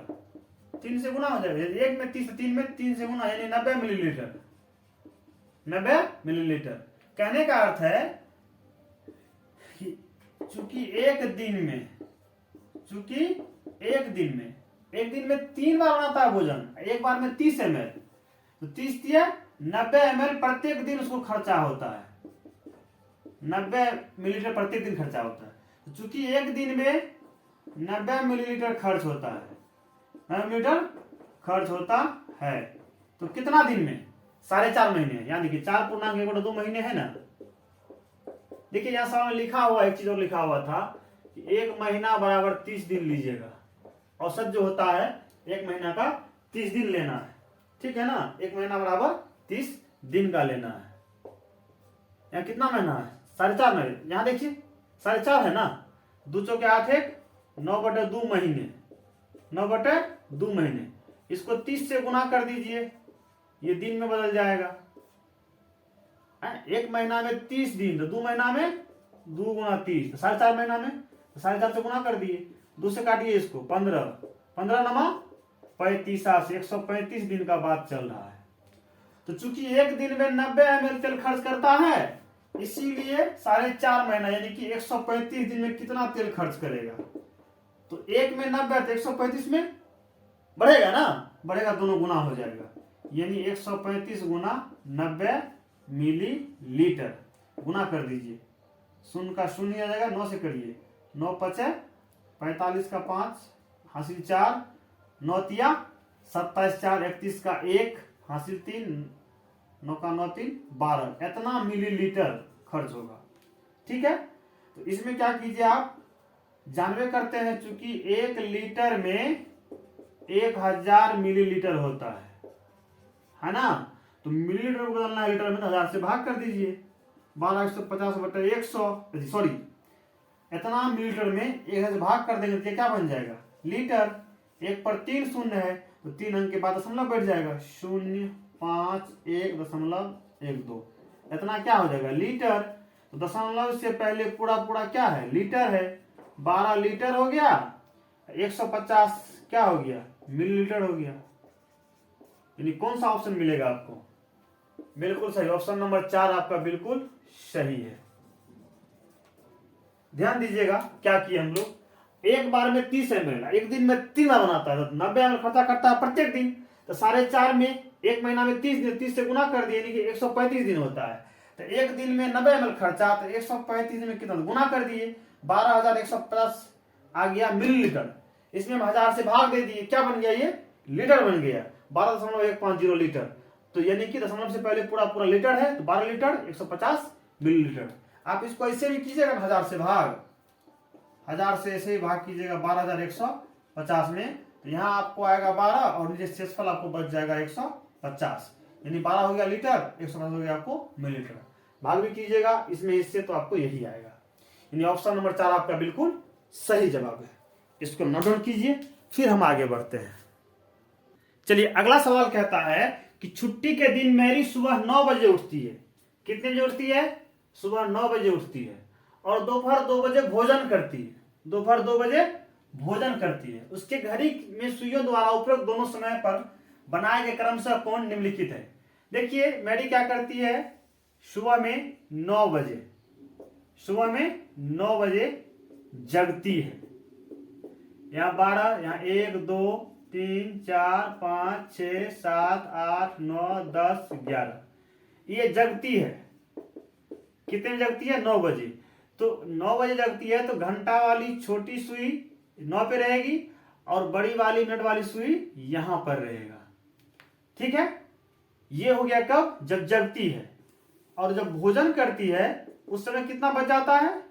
3 से गुना हो जाएगा। एक में 30, 3 में 3 से गुना, यानी 90 मिलीलीटर। 90 मिलीलीटर। कहने का अर्थ है कि चूंकि एक दिन में 3 बार बनाता है भोजन, एक बार में 30 ml, तो 30 दिया 90 ml प्रत्येक दिन उसको खर्चा होता है। 90 मिलीलीटर प्रत्येक दिन खर्चा होता है। तो चूंकि एक दिन में 90 मिलीलीटर खर्च होता है, 90 मिलीलीटर खर्च होता है, तो कितना दिन में? 4.5 महीने, यानी कि 4.1/2 महीने है ना। देखिए यहाँ सामने लिखा हुआ एक चीज और लिखा हुआ था कि 1 महीना बराबर 30 दिन लीजिएगा। औसत जो होता है 1 महीना का 30 दिन लेना है, ठीक है ना। 1 महीना बराबर 30 दिन का लेना है। यहाँ कितना महीना है? 4.5 महीने। यहाँ देखिए 4.5 है ना, 2 चौके 8 1, 9/2 महीने, 9/2 महीने। इसको 30 से गुना कर दीजिए, ये दिन में बदल जाएगा। 1 महीना में 30 दिन, तो 2 महीना में 2 गुना 30, तो 4.5 महीना में 4.5 से गुना कर दिए। 2 से काटिए इसको, 15, 15 नमा 35, 135 दिन का बात चल रहा है। तो चूंकि एक दिन में 90 ml तेल खर्च करता है, इसीलिए 4.5 महीना यानी कि 135 दिन में कितना तेल खर्च करेगा? तो एक में 90 तो 135 में बढ़ेगा ना, बढ़ेगा, दोनों गुना हो जाएगा, यानी 135 गुना 90 मिलीलीटर। गुना कर दीजिए, 0 का 0 आ जाएगा, 9 से करिए, 9 5 45 का 5 हासिल 4, 9 तिया 27 4 31 का 1 हासिल 3, 9 का 9 3 12, इतना मिलीलीटर खर्च होगा। ठीक है, तो इसमें क्या कीजिए आप जानवे करते हैं, चूंकि 1 लीटर में 1000 मिलीलीटर होता है ना। तो मिलीलीटर को बदलना है लीटर में, तो 1000 से भाग कर दीजिए, 1250/100, सॉरी, इतना मिलीलीटर में 1000 से भाग कर देंगे तो क्या बन जाएगा? लीटर। 1 पर 3 शून्य है, तो 3 अंक के बाद दशमलव बैठ जाएगा, 0.5112, इतना क्या हो जाएगा? लीटर। तो दशमलव से पहले पूरा क्या है? लीटर है। 12 लीटर हो गया, 150 क्या हो गया? मिलीलीटर हो गया। यानी कौन सा ऑप्शन मिलेगा आपको? बिल्कुल सही, ऑप्शन नंबर 4 आपका बिल्कुल सही है। ध्यान दीजिएगा क्या किए हम लोग। एक बार में 30 ml, एक दिन में 3 बार बनाता है तो 90 ml खर्चा करता है प्रत्येक दिन। तो 4.5 में एक महीना में 30 दिन, 30 से गुना कर दिए यानी कि 135 दिन होता है। तो एक दिन में 90 ml खर्चा, तो 135 दिन में कितना गुना कर दिए, 12,150 आ गया मिलीलीटर। इसमें हम 1000 से भाग दे दिए, क्या बन गया, ये लीटर बन गया, 12.150 लीटर। तो यानी कि दशमलव से पहले पूरा पूरा लीटर है, तो 12 लीटर 150 मिलीलीटर। आप इसको ऐसे भी कीजिएगा 1000 से भाग, 1000 से ऐसे ही भाग कीजिएगा 12,150 में, तो यहाँ आपको आएगा 12 और नीचे शेषफल आपको बच जाएगा 150, यानी 12 हो गया लीटर, 150 हो गया आपको मिलीलीटर। भाग भी कीजिएगा इसमें इससे, तो आपको यही आएगा, यानी ऑप्शन नंबर 4 आपका बिल्कुल सही जवाब है। इसको नोट डाउन कीजिए, फिर हम आगे बढ़ते हैं। चलिए अगला सवाल कहता है कि छुट्टी के दिन मैरी सुबह 9 बजे उठती है। कितने बजे उठती है, सुबह 9 बजे उठती है, और दोपहर 2 बजे भोजन करती है, दोपहर 2 बजे भोजन करती है। उसके घड़ी में सुइयों द्वारा उपरोक्त दोनों समय पर बनाए गए क्रमशः कोण निम्नलिखित है। देखिए मैरी क्या करती है, सुबह में 9 बजे, सुबह में 9 बजे जगती है। यहाँ 12, यहाँ 1 2 3 4 5 6 7 8 9 10 11, ये जगती है। कितने में जगती है, 9 बजे। तो 9 बजे जगती है तो घंटा वाली छोटी सुई 9 पे रहेगी और बड़ी वाली मिनट वाली सुई यहां पर रहेगा। ठीक है, ये हो गया कब, जब जगती है। और जब भोजन करती है उस समय कितना बच जाता है,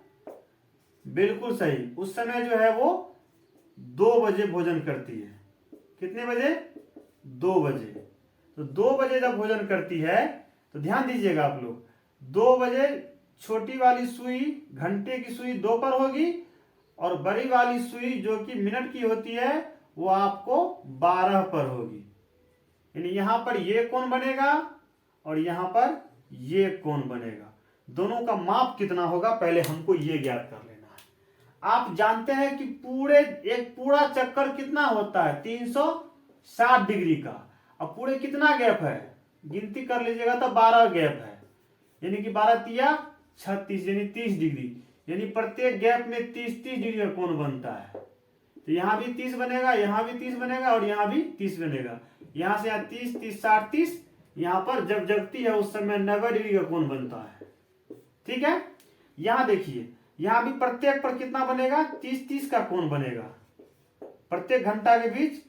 बिल्कुल सही, उस समय जो है वो 2 बजे भोजन करती है। कितने बजे, 2 बजे। तो 2 बजे जब भोजन करती है तो ध्यान दीजिएगा आप लोग, 2 बजे छोटी वाली सुई घंटे की सुई 2 पर होगी और बड़ी वाली सुई जो कि मिनट की होती है वो आपको 12 पर होगी। यानी यहां पर ये कोण बनेगा और यहां पर ये कोण बनेगा। दोनों का माप कितना होगा पहले हमको ये ज्ञात कर लेना है। आप जानते हैं कि एक पूरा चक्कर कितना होता है, 360 डिग्री का। अब पूरे कितना गैप है, गिनती कर लीजिएगा तो 12 गैप है, यानी कि 12 तिया 36, यानी 30 डिग्री। यानी प्रत्येक गैप में 30-30 डिग्री का कोण बनता है। तो यहां भी 30 बनेगा, यहां भी 30 बनेगा और यहां भी 30 बनेगा। यहां से यहाँ 30 30 60 30, यहां पर जब जगती है उस समय 90 डिग्री का कोण बनता है। ठीक है, यहां देखिए, यहां भी प्रत्येक पर कितना बनेगा, 30-30 का कोण बनेगा। प्रत्येक घंटा के बीच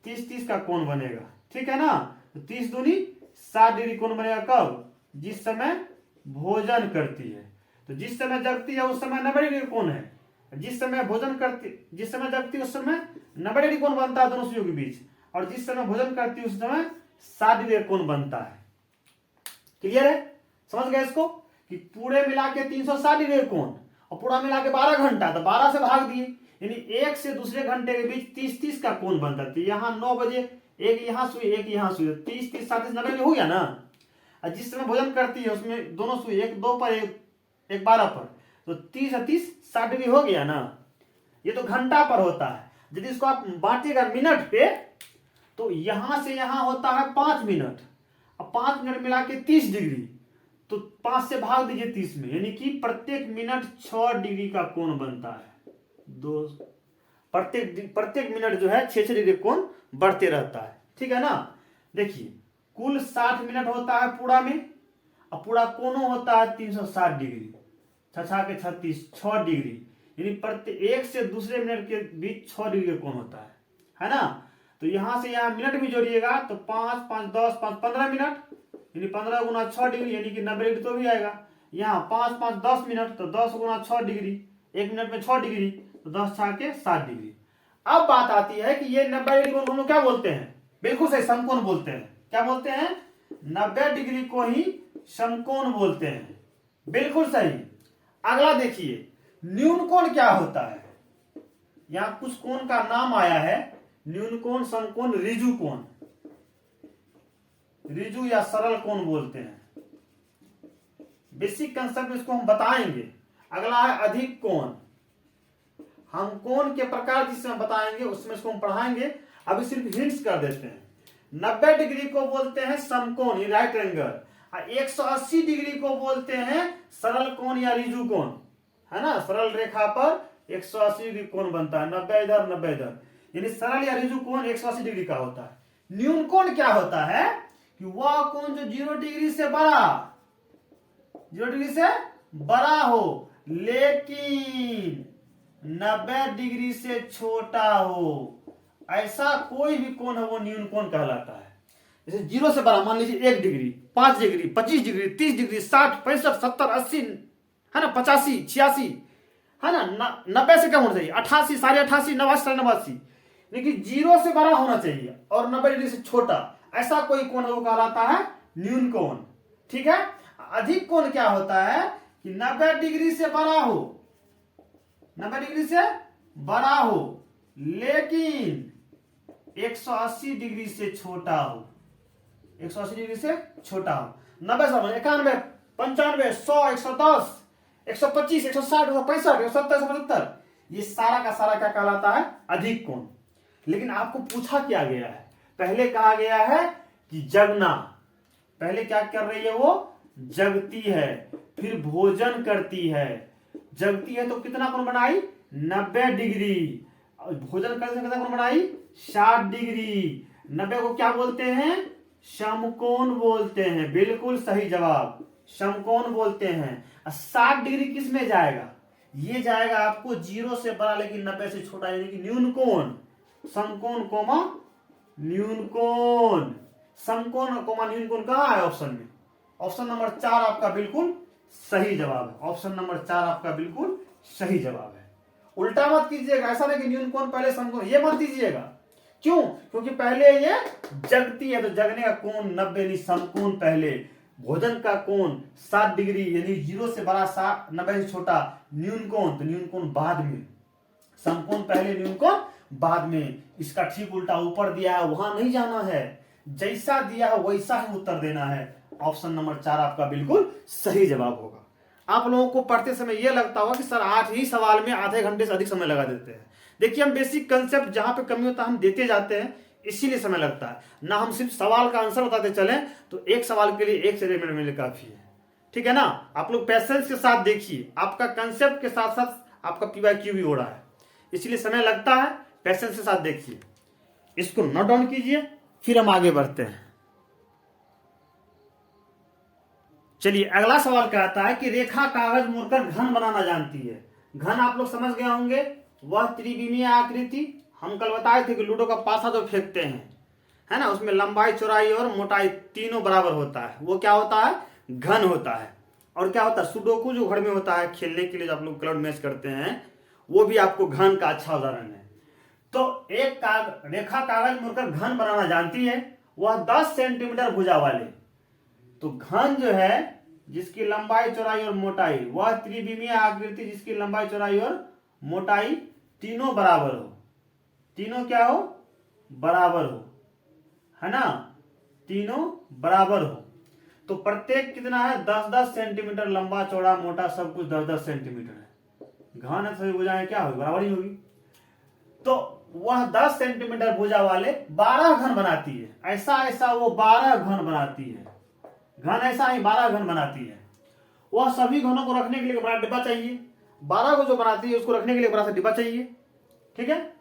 30-30 का कोण बनेगा। ठीक है ना, तो 30 दूनी 60 डिग्री कोण बनेगा कब, जिस समय भोजन करती है। तो जिस समय जगती है उस समय 90 डिग्री कोण है, जिस समय भोजन करती, जिस समय जगती है उस समय 90 डिग्री कोण बनता है दोनों सुइयों के बीच, और जिस समय भोजन करती है उस समय 60 डिग्री कोण बनता है। क्लियर है, समझ गए इसको, कि पूरे मिला के 360 डिग्री कोण और पूरा मिला के 12 घंटा, तो 12 से भाग दिए, यानी एक से दूसरे घंटे के बीच 30-30 का कोण बनता है। यहाँ 9 बजे एक यहाँ सुई एक यहाँ सुई, 30-30 37 90 हो गया ना। जिस समय भोजन करती है उसमें दोनों सुई, एक 2 पर एक 12 पर, तो 30-30 60 डिग्री हो गया ना। ये तो घंटा पर होता है। यदि इसको आप बांटिएगा मिनट पे तो यहां से यहां होता है 5 मिनट, अब 5 मिनट मिला के 30 डिग्री, तो 5 से भाग दीजिए 30 में, यानी कि प्रत्येक मिनट 6 डिग्री का कोण बनता है। प्रत्येक मिनट जो है 6-6 डिग्री कोण बढ़ते रहता है। ठीक है ना, देखिए कुल 60 मिनट होता है पूरा में, अब पूरा कोणों होता है 360 डिग्री, 6 के 36 6 डिग्री, यानी प्रत्येक एक से दूसरे मिनट के बीच 6 डिग्री का कोण होता है ना। तो यहां से यहां मिनट भी जोड़िएगा तो 5 5 10 5 15 मिनट, यानी 15 गुना 6 डिग्री, यानी कि 90 डिग्री तो भी आएगा। यहाँ 5 5 10 मिनट, तो 10 गुना 6 डिग्री, एक मिनट में 6 डिग्री, तो 10 6 के 7 डिग्री। अब बात आती है कि ये 90 डिग्री को हम लोग क्या बोलते हैं, बिल्कुल सही, समकोण बोलते हैं। क्या बोलते हैं, 90 डिग्री को ही समकोण बोलते हैं, बिल्कुल सही। अगला देखिए न्यून कोण क्या होता है, यहां कुछ कोण का नाम आया है, न्यून कोण, समकोण, रिजु कोण, रिजु या सरल कोण बोलते हैं। बेसिक कंसेप्ट इसको हम बताएंगे। अगला है अधिक कोण, हम कोण के प्रकार जिसमें बताएंगे उसमें इसको हम पढ़ाएंगे, अभी सिर्फ हिंट्स कर देते हैं। 90 डिग्री को बोलते हैं समकोण, ये राइट एंगल, 180 डिग्री को बोलते हैं सरल कोण या रिजु कोण, है ना। सरल रेखा पर 180 डिग्री कोण बनता है, 90 इधर 90 इधर, यानी सरल या रिजु कोण 180 डिग्री का होता है। न्यून कोण क्या होता है कि वह कोण जो 0 डिग्री से बड़ा, 0 डिग्री से बड़ा हो लेकिन 90 डिग्री से छोटा हो, ऐसा कोई भी कोण है वो न्यून कोण कहलाता है। जैसे 0 से बड़ा मान लीजिए 1 डिग्री, 5 डिग्री, 25 डिग्री, 30 डिग्री, 60, 65, 70, 80, है ना, 85, 86, है ना, 90 से कम होना चाहिए, 88, 88, 89, 89, लेकिन 0 से बड़ा होना चाहिए और 90 डिग्री से छोटा, ऐसा कोई कोण वो कहलाता है न्यून कोण। ठीक है। अधिक कोण क्या होता है कि 90 डिग्री से बड़ा हो, 90 डिग्री से बड़ा हो लेकिन 180 डिग्री से छोटा हो, 180 डिग्री से छोटा हो। 90 से 91, 95, 100, 110, 125, 160, 165, 170, 175, ये सारा का सारा क्या कहलाता है, अधिक कोण। लेकिन आपको पूछा क्या गया है, पहले कहा गया है कि जगना, पहले क्या कर रही है वो, जगती है, फिर भोजन करती है। जगती है तो कितना कोण बनाई, 90 डिग्री, भोजन करने से कितना कोण बनाई, 60 डिग्री। 90 को क्या बोलते हैं, समकोण बोलते हैं। बिल्कुल सही जवाब, समकोण बोलते हैं। 60 डिग्री किस में जाएगा, ये जाएगा आपको 0 से बड़ा लेकिन 90 से छोटा, यानी कि न्यून कोण। समकोण कोमा न्यून कोण, समकोण कोमा न्यून कोण कहां है ऑप्शन में, ऑप्शन नंबर 4 आपका बिल्कुल सही जवाब है। ऑप्शन नंबर 4 आपका बिल्कुल सही जवाब है। उल्टा मत कीजिएगा, ऐसा नहीं कि न्यून कोण पहले समकोण, ये मत दीजिएगा। क्यों, क्योंकि पहले ये जगती है तो जगने का कोण 90 यानी समकोण पहले, भोजन का कोण 60 डिग्री यानी 0 से बड़ा 90 से छोटा न्यून कोण, तो न्यून कोण बाद में, समकोण पहले न्यून कोण बाद में। इसका ठीक उल्टा ऊपर दिया है वहां नहीं जाना है, जैसा दिया है वैसा ही उत्तर देना है। ऑप्शन नंबर 4 आपका बिल्कुल सही जवाब होगा। आप लोगों को पढ़ते समय यह लगता होगा कि सर 8 ही सवाल में आधे घंटे से अधिक समय लगा देते हैं। देखिए, हम बेसिक कंसेप्ट जहां पे कमी होता है हम देते जाते हैं, इसीलिए समय लगता है ना। हम सिर्फ सवाल का आंसर बताते चले तो एक सवाल के लिए 1 से 1.5 मिनट काफी है। ठीक है ना। आप लोग पेशेंस के साथ देखिए, आपका कंसेप्ट के साथ साथ आपका PYQ भी हो रहा है, इसलिए समय लगता है। पेशेंस के साथ देखिए, इसको नोट डाउन कीजिए, फिर हम आगे बढ़ते हैं। चलिए, अगला सवाल कहता है कि रेखा कागज मोड़कर घन बनाना जानती है। घन आप लोग समझ गए होंगे, वह त्रिविमीय आकृति, हम कल बताए थे कि लूडो का पासा जो फेंकते हैं, है ना, उसमें लंबाई, चौड़ाई और मोटाई तीनों बराबर होता है, वो क्या होता है, घन होता है। और क्या होता है, सुडोकू जो घर में होता है खेलने के लिए, जो आप लोग क्लाउड मैच करते हैं, वो भी आपको घन का अच्छा उदाहरण है। तो एक रेखा कागज मोड़कर घन बनाना जानती है, वह 10 सेंटीमीटर भुजा वाले। तो घन जो है जिसकी लंबाई, चौड़ाई और मोटाई, वह त्रिविमीय आकृति जिसकी लंबाई, चौड़ाई और मोटाई तीनों बराबर हो, तीनों क्या हो, बराबर हो, है ना, तीनों बराबर हो। तो प्रत्येक कितना है, 10-10 सेंटीमीटर लंबा, चौड़ा, मोटा, सब कुछ 10-10 सेंटीमीटर है। घन है, सभी भुजाएं क्या होगी, बराबर ही होगी। तो वह 10 सेंटीमीटर भुजा वाले 12 घन बनाती है। ऐसा वो 12 घन बनाती है, घन ऐसा ही 12 घन बनाती है। वह सभी घनों को रखने के लिए बड़ा डिब्बा चाहिए। 12 को जो बनाती है उसको रखने के लिए बड़ा सा डिब्बा चाहिए। ठीक है,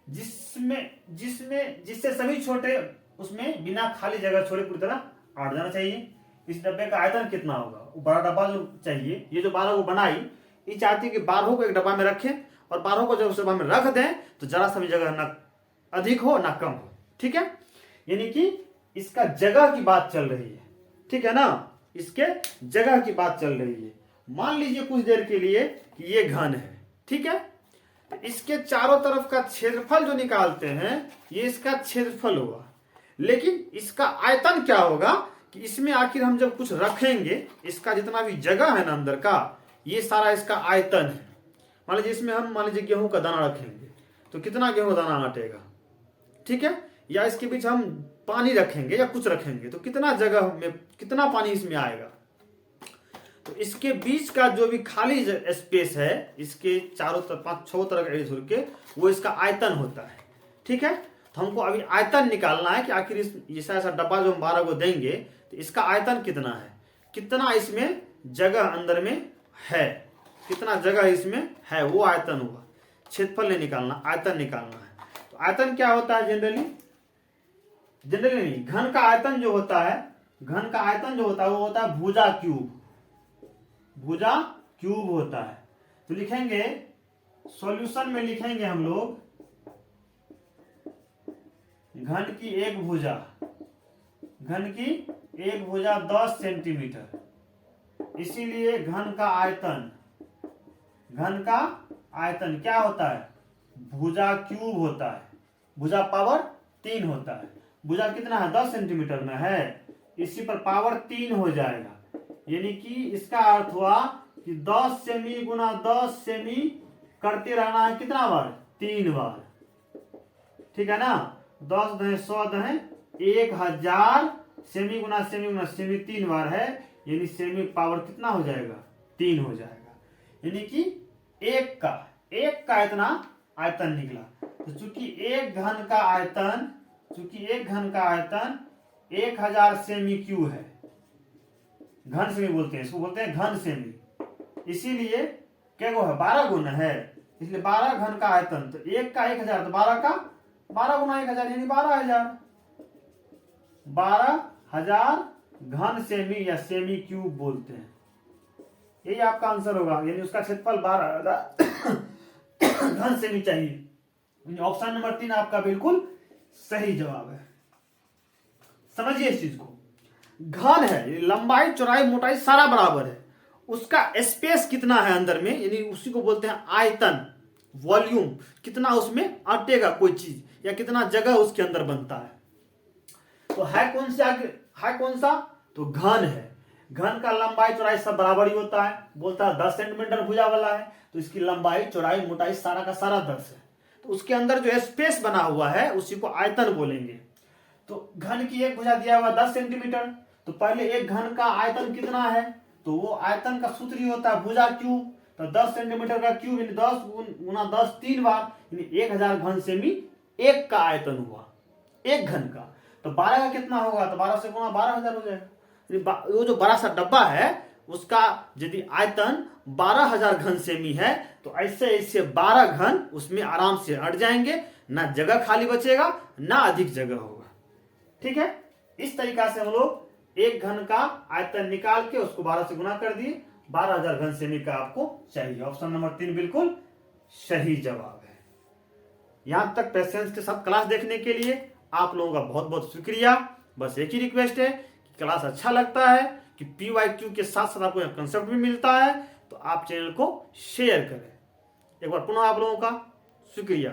जिससे सभी छोटे उसमें बिना खाली जगह छोड़े पूरी तरह आट जाना चाहिए। इस डब्बे का आयतन कितना होगा, वो बड़ा डब्बा जो चाहिए, ये जो 12 को बनाई, ये चाहती है कि 12 को एक डब्बा में रखें और 12 को जब उस डब्बा में रख दें तो जरा सा भी जगह ना अधिक हो ना कम हो। ठीक है, यानी कि इसका जगह की बात चल रही है। ठीक है ना, इसके जगह की बात चल रही है। मान लीजिए कुछ देर के लिए ये घन है, ठीक है, तो इसके चारों तरफ का क्षेत्रफल जो निकालते हैं, ये इसका क्षेत्रफल होगा। लेकिन इसका आयतन क्या होगा कि इसमें आखिर हम जब कुछ रखेंगे, इसका जितना भी जगह है ना अंदर का, ये सारा इसका आयतन है। मान लीजिए इसमें हम गेहूं का दाना रखेंगे तो कितना गेहूं का दाना अटेगा। ठीक है, या इसके बीच हम पानी रखेंगे या कुछ रखेंगे तो कितना जगह में कितना पानी इसमें आएगा। तो इसके बीच का जो भी खाली स्पेस है, इसके चारों तरफ 5-6 तरफ एरिया छोड़ के, वो इसका आयतन होता है। ठीक है, तो हमको अभी आयतन निकालना है कि आखिर इस ऐसा डब्बा जो हम 12 को देंगे तो इसका आयतन कितना है, कितना इसमें जगह अंदर में है। कितना जगह इसमें है वो आयतन हुआ। क्षेत्रफल नहीं निकालना, आयतन निकालना है। तो आयतन क्या होता है जनरली नहीं, घन का आयतन जो होता है, घन का आयतन जो होता है वो होता है भुजा क्यूब होता है। तो लिखेंगे सॉल्यूशन में, लिखेंगे हम लोग घन की एक भुजा 10 सेंटीमीटर, इसीलिए घन का आयतन क्या होता है, भुजा क्यूब होता है। भुजा पावर 3 होता है। भुजा कितना है, 10 सेंटीमीटर में है, इसी पर पावर 3 हो जाएगा। यानी कि इसका अर्थ हुआ कि 10 सेमी गुना 10 सेमी करते रहना है, कितना बार, 3 बार। ठीक है ना, 10 दहे 100 दहे 1000, सेमी गुना सेमी 3 बार है, यानी सेमी पावर कितना हो जाएगा, 3 हो जाएगा। यानी कि एक का इतना आयतन निकला। तो चूंकि एक घन का आयतन 1000 सेमी क्यूब है, घन सेमी बोलते हैं इसको, बोलते हैं घन सेमी, इसीलिए क्या है, 12 गुना है, इसलिए 12 घन का आयतन। तो एक का 1000, तो 12 का 12 गुना 1000 यानी 12,000 घन सेमी या सेमी क्यूब बोलते हैं। यही आपका आंसर होगा, यानी उसका क्षेत्रफल 12,000 घन सेमी चाहिए। ऑप्शन नंबर 3 आपका बिल्कुल सही जवाब है। समझिए इस चीज को, घन है, लंबाई चौड़ाई मोटाई सारा बराबर है, उसका स्पेस कितना है अंदर में, यानी उसी को बोलते हैं आयतन, वॉल्यूम, कितना उसमें अटेगा कोई चीज, या कितना जगह उसके अंदर बनता है। तो है कौन सा, तो घन है। घन का लंबाई चौड़ाई सब बराबर ही होता है, बोलता है 10 सेंटीमीटर भुजा वाला है, तो इसकी लंबाई चौड़ाई मोटाई सारा का सारा 10 है। तो उसके अंदर जो स्पेस बना हुआ है उसी को आयतन बोलेंगे। तो घन की एक भुजा दिया हुआ 10 सेंटीमीटर, तो पहले एक घन का आयतन कितना है, तो वो आयतन का सूत्र ही होता है भुजा क्यूब। तो 10 सेंटीमीटर का क्यूब यानी 10 गुना 10 3 बार, यानी 1000 घन सेमी एक का आयतन हुआ, एक घन का। तो 12 का कितना होगा, तो 12 से गुना 12,000 हो जाएगा। वो जो बड़ा सा डब्बा है उसका यदि आयतन 12,000 घन सेमी है, तो ऐसे 12 घन उसमें आराम से अट जाएंगे, ना जगह खाली बचेगा ना अधिक जगह होगा। ठीक है, इस तरीका से हम लोग एक घन का आयतन निकाल के उसको 12 से गुना कर दिए, 12,000 घन सेमी का आपको चाहिए। ऑप्शन नंबर 3 बिल्कुल सही जवाब है। यहां तक पेशेंस के साथ क्लास देखने के लिए आप लोगों का बहुत बहुत शुक्रिया। बस एक ही रिक्वेस्ट है कि क्लास अच्छा लगता है कि PYQ के साथ साथ आपको कंसेप्ट भी मिलता है, तो आप चैनल को शेयर करें। एक बार पुनः आप लोगों का शुक्रिया।